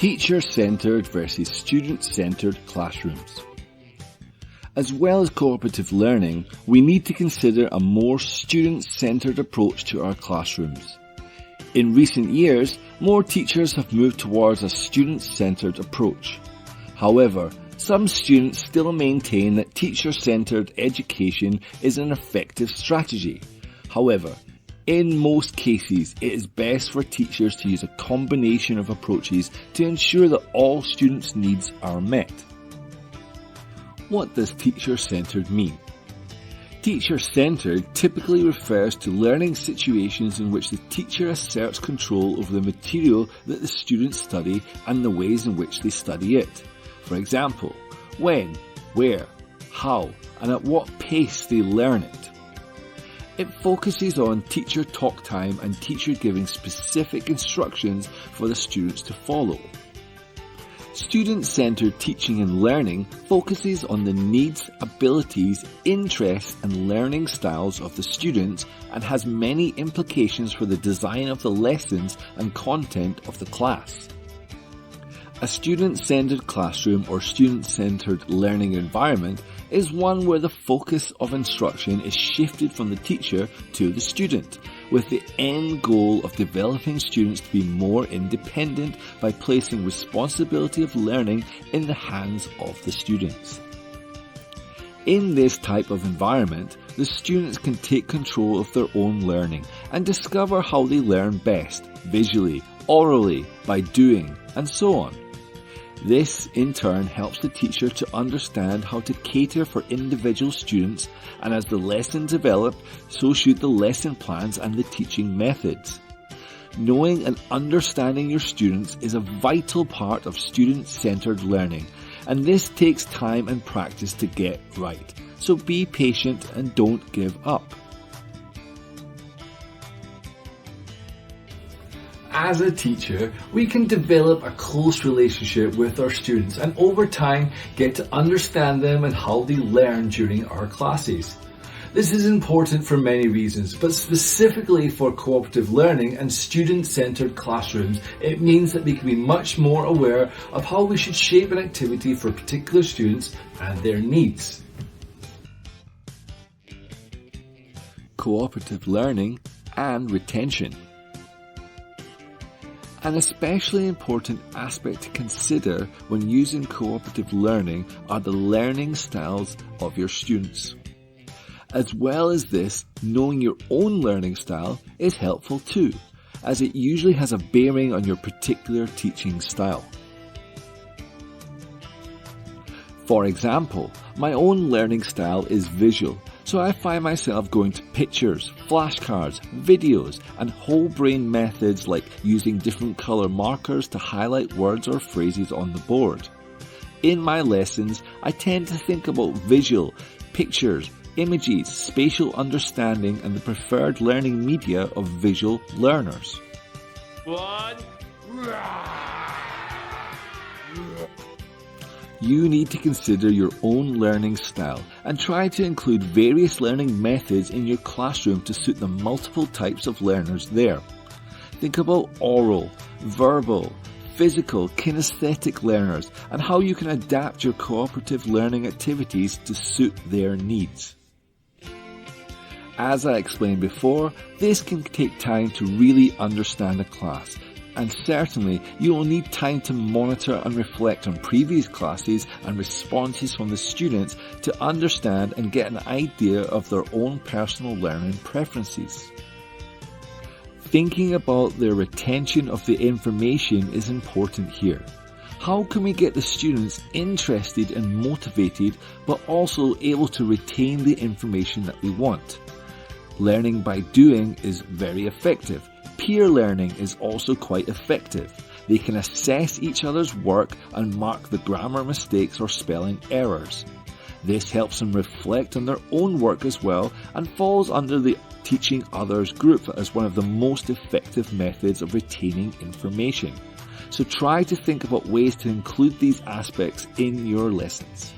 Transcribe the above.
Teacher-centered versus student-centered classrooms. As well as cooperative learning, we need to consider a more student-centered approach to our classrooms. In recent years, more teachers have moved towards a student-centered approach. However, some students still maintain that teacher-centered education is an effective strategy. However, in most cases, it is best for teachers to use a combination of approaches to ensure that all students' needs are met. What does teacher-centered mean? Teacher-centered typically refers to learning situations in which the teacher asserts control over the material that the students study and the ways in which they study it. For example, when, where, how, and at what pace they learn it. It focuses on teacher talk time and teacher giving specific instructions for the students to follow. Student-centered teaching and learning focuses on the needs, abilities, interests and learning styles of the students and has many implications for the design of the lessons and content of the class. A student-centered classroom or student-centered learning environment is one where the focus of instruction is shifted from the teacher to the student, with the end goal of developing students to be more independent by placing responsibility of learning in the hands of the students. In this type of environment, the students can take control of their own learning and discover how they learn best, visually, orally, by doing, and so on. This, in turn, helps the teacher to understand how to cater for individual students, and as the lesson develops, so should the lesson plans and the teaching methods. Knowing and understanding your students is a vital part of student-centered learning, and this takes time and practice to get right. So be patient and don't give up. As a teacher, we can develop a close relationship with our students and over time get to understand them and how they learn during our classes. This is important for many reasons, but specifically for cooperative learning and student-centered classrooms, it means that we can be much more aware of how we should shape an activity for particular students and their needs. Cooperative learning and retention. An especially important aspect to consider when using cooperative learning are the learning styles of your students. As well as this, knowing your own learning style is helpful too, as it usually has a bearing on your particular teaching style. For example, my own learning style is visual, so I find myself going to pictures, flashcards, videos, and whole brain methods like using different color markers to highlight words or phrases on the board. In my lessons, I tend to think about visual, pictures, images, spatial understanding, and the preferred learning media of visual learners. You need to consider your own learning style and try to include various learning methods in your classroom to suit the multiple types of learners there. Think about oral, verbal, physical, kinesthetic learners and how you can adapt your cooperative learning activities to suit their needs. As I explained before, this can take time to really understand a class. And certainly, you will need time to monitor and reflect on previous classes and responses from the students to understand and get an idea of their own personal learning preferences. Thinking about their retention of the information is important here. How can we get the students interested and motivated, but also able to retain the information that we want? Learning by doing is very effective. Peer learning is also quite effective. They can assess each other's work and mark the grammar mistakes or spelling errors. This helps them reflect on their own work as well and falls under the teaching others group as one of the most effective methods of retaining information. So try to think about ways to include these aspects in your lessons.